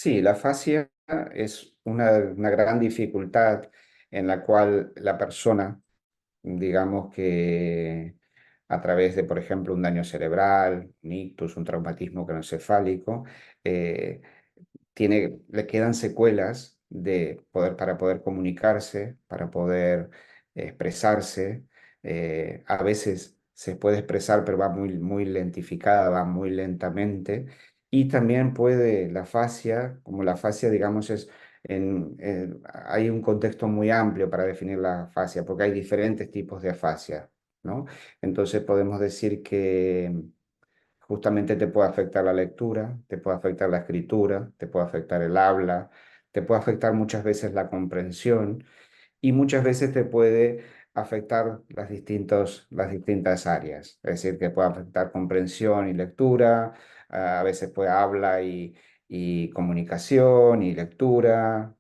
Sí, la fascia es una gran dificultad en la cual la persona, digamos que a través de, por ejemplo, un daño cerebral, un ictus, un traumatismo craneoencefálico, eh, le quedan secuelas para poder comunicarse, para poder expresarse. A veces se puede expresar, pero va muy lentificada, va muy lentamente. Y también puede la fascia, como la fascia, digamos, hay un contexto muy amplio para definir la fascia, porque hay diferentes tipos de afasia, ¿no? Entonces podemos decir que justamente te puede afectar la lectura, te puede afectar la escritura, te puede afectar el habla, te puede afectar muchas veces la comprensión y muchas veces te puede afectar las distintas áreas. Es decir, que puede afectar comprensión y lectura, a veces puede habla y comunicación y lectura,